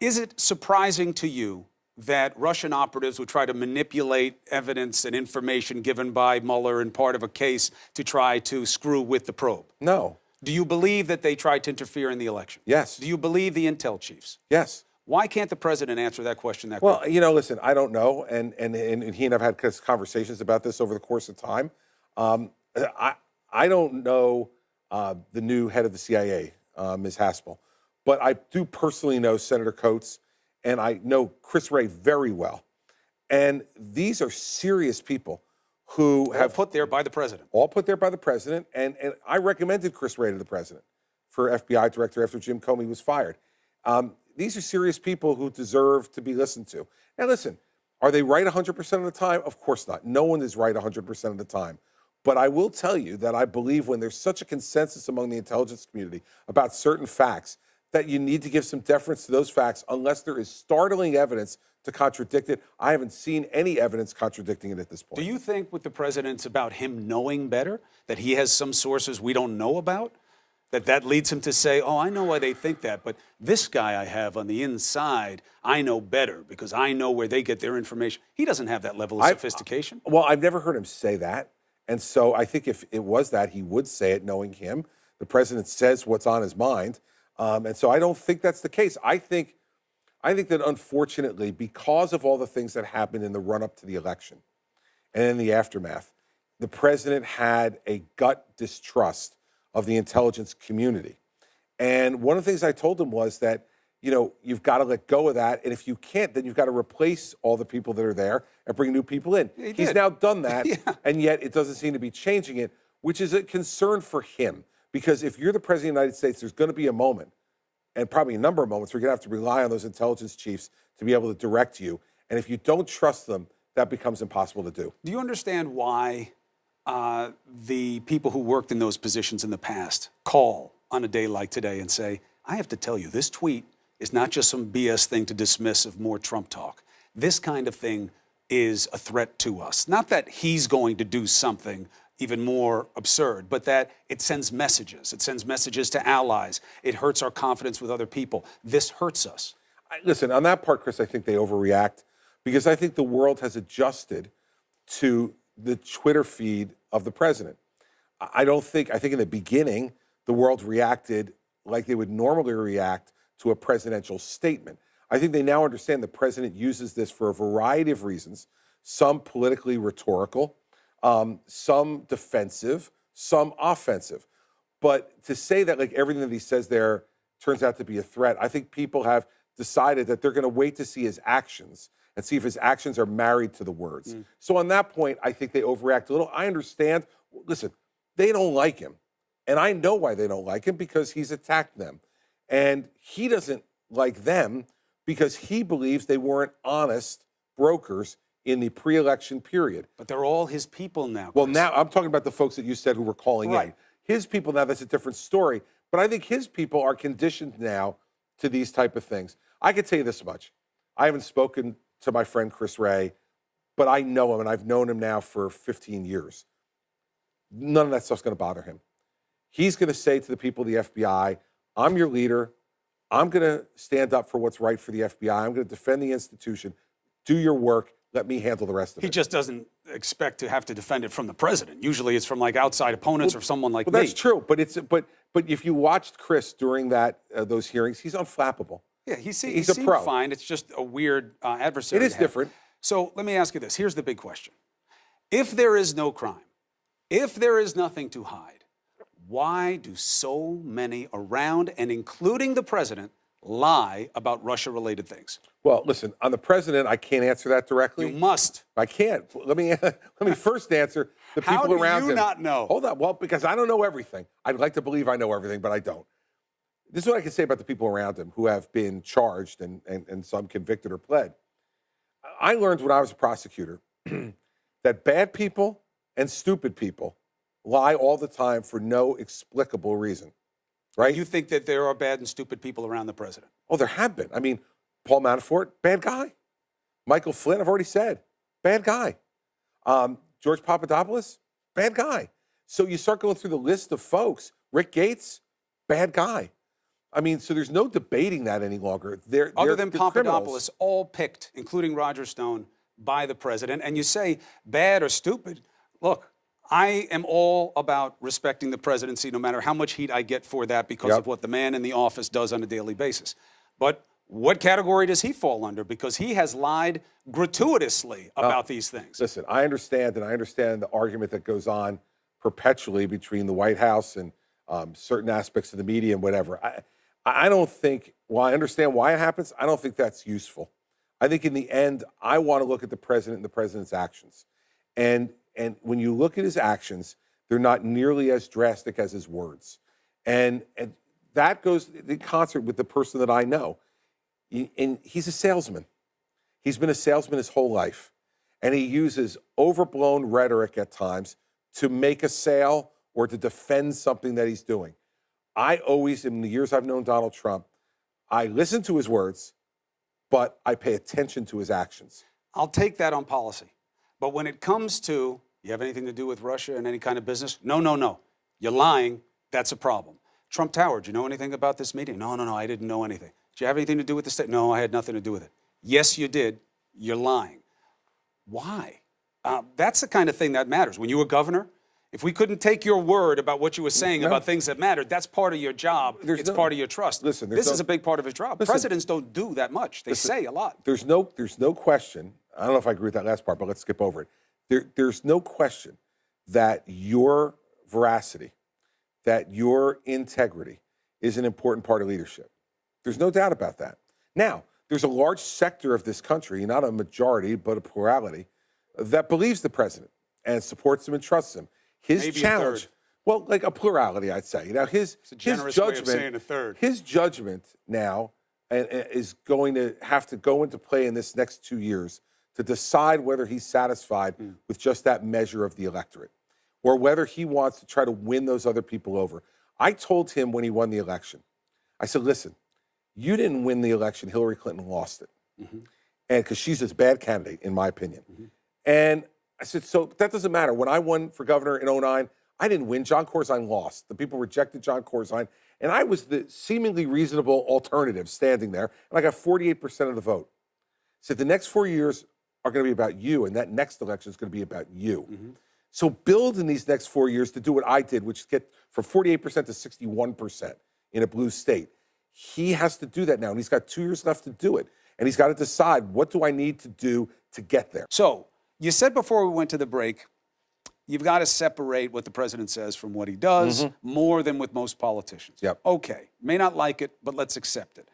Is it surprising to you that Russian operatives would try to manipulate evidence and information given by Mueller in part of a case to try to screw with the probe? No. Do you believe that they tried to interfere in the election? Yes. Do you believe the intel chiefs? Yes. Why can't the president answer that question that Well, quickly? you know, listen, I don't know, and he and I've had conversations about this over the course of time. I don't know the new head of the CIA, Ms. Haspel, but I do personally know Senator Coates, and I know Chris Wray very well. And these are serious people who have put there by the president. All put there by the president, and I recommended Chris Wray to the president for FBI director after Jim Comey was fired. These are serious people who deserve to be listened to. Now, listen, are they right 100% of the time? Of course not. No one is right 100% of the time. But I will tell you that I believe when there's such a consensus among the intelligence community about certain facts, that you need to give some deference to those facts unless there is startling evidence to contradict it. I haven't seen any evidence contradicting it at this point. Do you think with the president's about him knowing better, that he has some sources we don't know about? That leads him to say, oh, I know why they think that, but this guy I have on the inside, I know better because I know where they get their information. He doesn't have that level of sophistication. Well, I've never heard him say that. And so I think if it was that, he would say it knowing him. The president says what's on his mind. And so I don't think that's the case. I think that unfortunately, because of all the things that happened in the run-up to the election and in the aftermath, the president had a gut distrust of the intelligence community. And one of the things I told him was that, you know, you've got to let go of that. And if you can't, then you've got to replace all the people that are there and bring new people in. He's now done that, yeah. And yet it doesn't seem to be changing it, which is a concern for him. Because if you're the president of the United States, there's going to be a moment, and probably a number of moments, where you're going to have to rely on those intelligence chiefs to be able to direct you. And if you don't trust them, that becomes impossible to do. Do you understand why the people who worked in those positions in the past call on a day like today and say, I have to tell you, this tweet is not just some BS thing to dismiss of more Trump talk. This kind of thing is a threat to us. Not that he's going to do something even more absurd, but that it sends messages. It sends messages to allies. It hurts our confidence with other people. This hurts us. Listen, on that part, Chris, I think they overreact because I think the world has adjusted to the Twitter feed of the president. I think in the beginning, the world reacted like they would normally react to a presidential statement. I think they now understand the president uses this for a variety of reasons, some politically rhetorical, some defensive, some offensive. But to say that like everything that he says there turns out to be a threat, I think people have decided that they're going to wait to see his actions and see if his actions are married to the words. So on that point, I think they overreact a little. I understand. Listen, they don't like him. And I know why they don't like him, because he's attacked them. And he doesn't like them because he believes they weren't honest brokers in the pre-election period. But they're all his people now, Chris. Well, now I'm talking about the folks that you said who were calling in. His people now, that's a different story. But I think his people are conditioned now to these type of things. I can tell you this much. I haven't spoken to my friend Chris Wray, but I know him, and I've known him now for 15 years. None of that stuff's going to bother him. He's going to say to the people of the FBI, I'm your leader. I'm going to stand up for what's right for the FBI. I'm going to defend the institution. Do your work. Let me handle the rest of it. He just doesn't expect to have to defend it from the president. Usually it's from like outside opponents or someone like me. Well, that's true. But if you watched Chris during those hearings, he's unflappable. Yeah, he's a pro. Fine. It's just a weird adversary. It is different. So let me ask you this. Here's the big question. If there is no crime, if there is nothing to hide, why do so many around, and including the president, lie about Russia-related things? Well, listen, on the president, I can't answer that directly. You must. I can't. Let me first answer the people around him. How do you not know? Hold on. Well, because I don't know everything. I'd like to believe I know everything, but I don't. This is what I can say about the people around him who have been charged and some convicted or pled. I learned when I was a prosecutor that bad people and stupid people lie all the time for no explicable reason, right? You think that there are bad and stupid people around the president? Oh, there have been. I mean, Paul Manafort, bad guy. Michael Flynn, I've already said, bad guy. George Papadopoulos, bad guy. So you start going through the list of folks. Rick Gates, bad guy. I mean, so there's no debating that any longer. Other than they're Papadopoulos, criminals. all picked, including Roger Stone, by the president. And you say bad or stupid. Look, I am all about respecting the presidency, no matter how much heat I get for that because of what the man in the office does on a daily basis. But what category does he fall under? Because he has lied gratuitously about these things. Listen, I understand, and I understand the argument that goes on perpetually between the White House and certain aspects of the media and whatever. I don't think, while I understand why it happens, I don't think that's useful. I think in the end, I want to look at the president and the president's actions. And when you look at his actions, they're not nearly as drastic as his words. And that goes in concert with the person that I know. And he's a salesman. He's been a salesman his whole life. And he uses overblown rhetoric at times to make a sale or to defend something that he's doing. I always, in the years I've known Donald Trump, I listen to his words, but I pay attention to his actions. I'll take that on policy. But when it comes to, you have anything to do with Russia and any kind of business? No. You're lying. That's a problem. Trump Tower, do you know anything about this meeting? No, I didn't know anything. Do you have anything to do with the state? No, I had nothing to do with it. Yes, you did. You're lying. Why? That's the kind of thing that matters. When you were governor, if we couldn't take your word about what you were saying about things that mattered, that's part of your job. It's part of your trust. Listen, this is a big part of his job. Presidents don't do that much. They say a lot. There's no question. I don't know if I agree with that last part, but let's skip over it. There's no question that your veracity, that your integrity is an important part of leadership. There's no doubt about that. Now, there's a large sector of this country, not a majority, but a plurality, that believes the president and supports him and trusts him. His Maybe challenge, well, like a plurality, I'd say. Now, his generous judgment, way of saying a third. His judgment now is going to have to go into play in this next 2 years to decide whether he's satisfied with just that measure of the electorate, or whether he wants to try to win those other people over. I told him when he won the election, I said, listen, you didn't win the election. Hillary Clinton lost it. And because she's a bad candidate, in my opinion. And I said, so that doesn't matter. When I won for governor in 2009, I didn't win. John Corzine lost. The people rejected John Corzine. And I was the seemingly reasonable alternative standing there. And I got 48% of the vote. I said, the next 4 years are going to be about you. And that next election is going to be about you. So build in these next 4 years to do what I did, which is get from 48% to 61% in a blue state. He has to do that now, and he's got 2 years left to do it. And he's got to decide, what do I need to do to get there? So you said before we went to the break, you've got to separate what the president says from what he does more than with most politicians. Yep. Okay, may not like it, but let's accept it.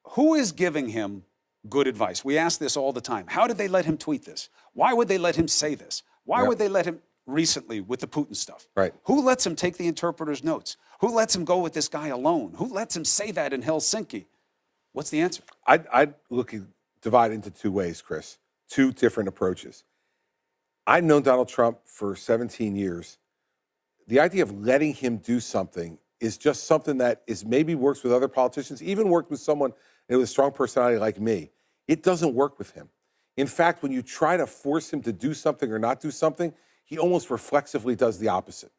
Who is giving him good advice? We ask this all the time. How did they let him tweet this? Why would they let him say this? Why would they let him recently with the Putin stuff? Right. Who lets him take the interpreter's notes? Who lets him go with this guy alone? Who lets him say that in Helsinki? What's the answer? I'd divide into two ways, Chris. Two different approaches. I've known Donald Trump for 17 years. The idea of letting him do something is just something that is maybe works with other politicians, even worked with someone with a strong personality like me. It doesn't work with him. In fact, when you try to force him to do something or not do something, he almost reflexively does the opposite.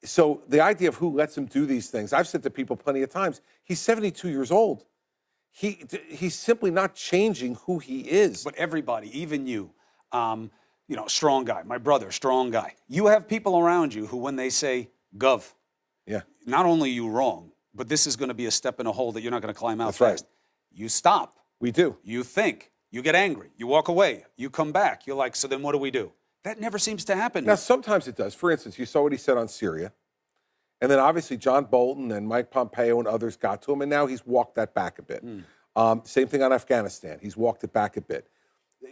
So the idea of who lets him do these things, I've said to people plenty of times, he's 72 years old. He's simply not changing who he is. But everybody, even you, strong guy, my brother, strong guy. You have people around you who, when they say, Gov, not only are you wrong, but this is going to be a step in a hole that you're not going to climb out fast. Right. You stop. We do. You think. You get angry. You walk away. You come back. You're like, so then what do we do? That never seems to happen. Now, sometimes it does. For instance, you saw what he said on Syria. And then obviously John Bolton and Mike Pompeo and others got to him, and now he's walked that back a bit. Same thing on Afghanistan. He's walked it back a bit.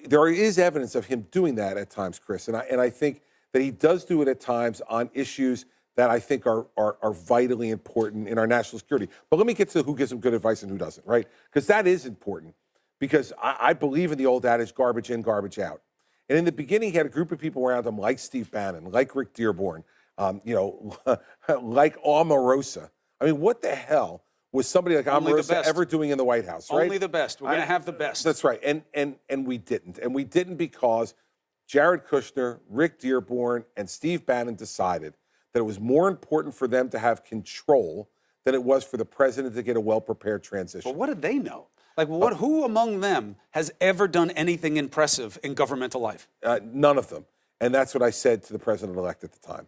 There is evidence of him doing that at times, Chris, and I think that he does do it at times on issues that I think are vitally important in our national security. But let me get to who gives him good advice and who doesn't, right? Because that is important. Because I believe in the old adage, garbage in, garbage out. And in the beginning, he had a group of people around him like Steve Bannon, like Rick Dearborn, like Omarosa. I mean, what the hell was somebody like Omarosa ever doing in the White House, right? Only the best. We're going to have the best. That's right. And we didn't. And we didn't because Jared Kushner, Rick Dearborn, and Steve Bannon decided that it was more important for them to have control than it was for the president to get a well-prepared transition. But what did they know? Like, who among them has ever done anything impressive in governmental life? None of them. And that's what I said to the president-elect at the time.